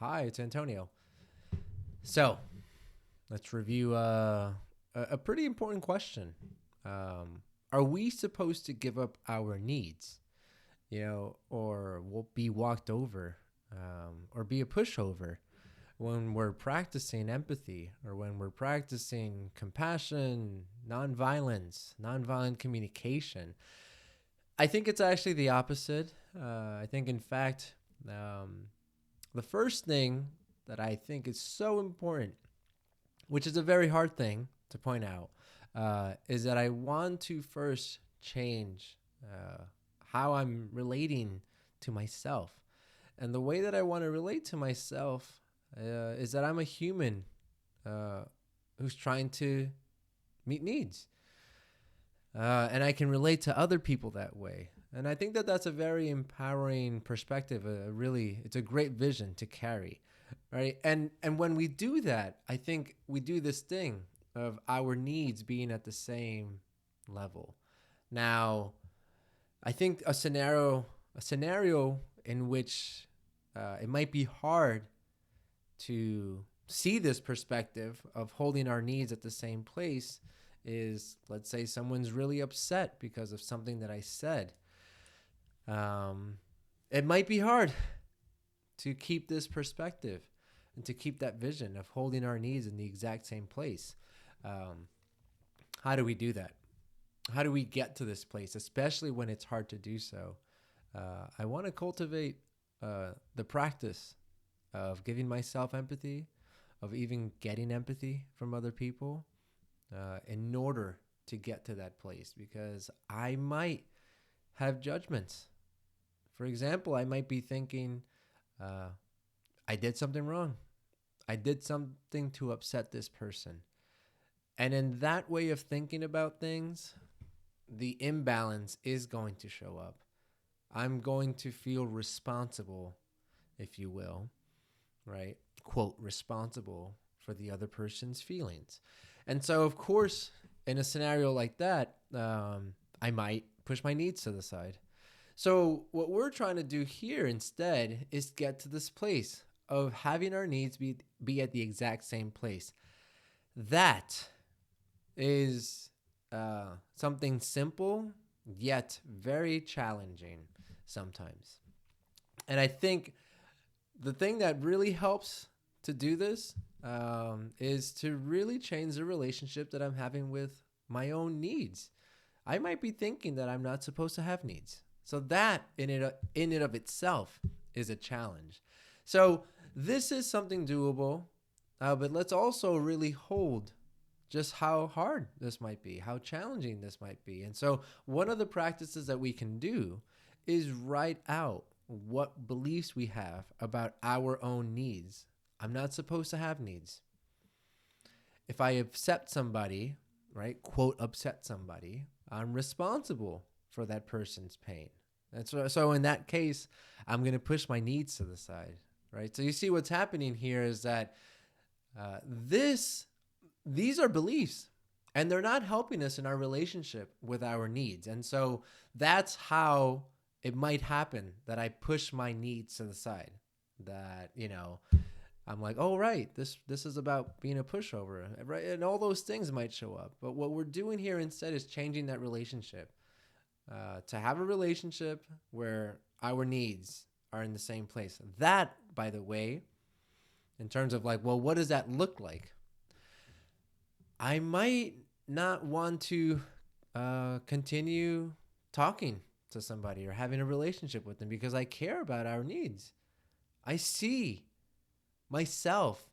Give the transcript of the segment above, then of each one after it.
Hi, it's Antonio. So let's review a pretty important question. Are we supposed to give up our needs, or will be walked over, or be a pushover when we're practicing empathy or when we're practicing compassion, nonviolent communication? I think it's actually the opposite. I think, in fact, um, the first thing that I think is so important, which is a very hard thing to point out, is that I want to first change how I'm relating to myself. And the way that I want to relate to myself is that I'm a human uh, who's trying to meet needs. And I can relate to other people that way. And I think that that's a very empowering perspective. It's a great vision to carry, right? And when we do that, I think we do this thing of our needs being at the same level. Now, I think a scenario in which it might be hard to see this perspective of holding our needs at the same place is, let's say someone's really upset because of something that I said. Um, it might be hard to keep this perspective and to keep that vision of holding our needs in the exact same place. Um, how do we do that? How do we get to this place, especially when it's hard to do so? I want to cultivate the practice of giving myself empathy, of even getting empathy from other people in order to get to that place, because I might have judgments. For example, I might be thinking, uh, I did something wrong. I did something to upset this person. And in that way of thinking about things, the imbalance is going to show up. I'm going to feel responsible, if you will, right? Quote, responsible for the other person's feelings. And so, of course, in a scenario like that, I might push my needs to the side. So, what we're trying to do here instead is get to this place of having our needs be at the exact same place. That is something simple, yet very challenging sometimes. And I think the thing that really helps to do this is to really change the relationship that I'm having with my own needs. I might be thinking that I'm not supposed to have needs. So that in it of itself is a challenge. So this is something doable, but let's also really hold just how hard this might be, how challenging this might be. And so one of the practices that we can do is write out what beliefs we have about our own needs. I'm not supposed to have needs. If I upset somebody, right, quote, upset somebody, I'm responsible for that person's pain. So in that case, I'm going to push my needs to the side, right? So you see what's happening here is that this these are beliefs, and they're not helping us in our relationship with our needs. And so that's how it might happen that I push my needs to the side. That, I'm like, oh right, this is about being a pushover, right? And all those things might show up. But what we're doing here instead is changing that relationship. To have a relationship where our needs are in the same place. That, by the way, in terms of like, well, what does that look like? I might not want to continue talking to somebody or having a relationship with them because I care about our needs. I see myself.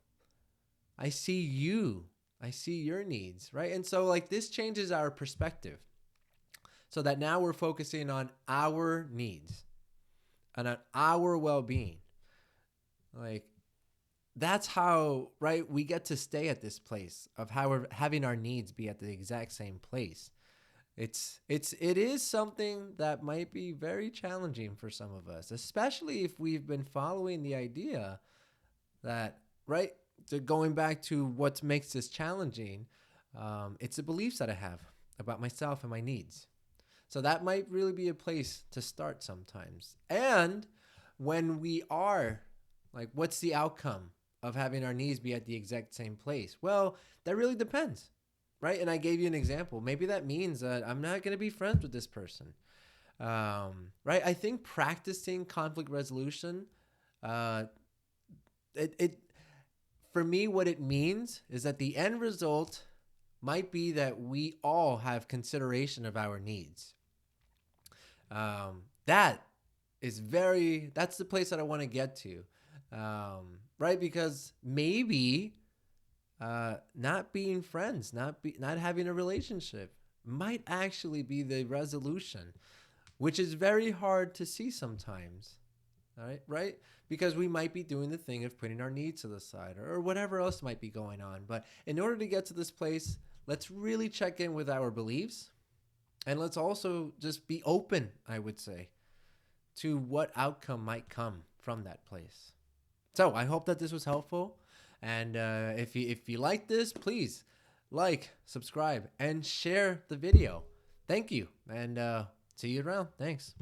I see you. I see your needs, right? And so, like, this changes our perspective so that now we're focusing on our needs and on our well being. Like, that's how, right, we get to stay at this place of how we're having our needs be at the exact same place. It is something that might be very challenging for some of us, especially if we've been following the idea that, right, going back to what makes this challenging, it's the beliefs that I have about myself and my needs. So that might really be a place to start sometimes. And when we are, Like, what's the outcome of having our needs be at the exact same place? Well, that really depends, right? And I gave you an example. Maybe that means that I'm not going to be friends with this person, right? I think practicing conflict resolution, uh, it for me, what it means is that the end result might be that we all have consideration of our needs. That is that's the place that I want to get to, right? Because maybe not being friends, not having a relationship might actually be the resolution, which is very hard to see sometimes. All right, right? Because we might be doing the thing of putting our needs to the side or whatever else might be going on. But in order to get to this place, let's really check in with our beliefs, and let's also just be open, I would say, to what outcome might come from that place. So I hope that this was helpful. And if you like this, please like, subscribe, and share the video. Thank you. And see you around. Thanks.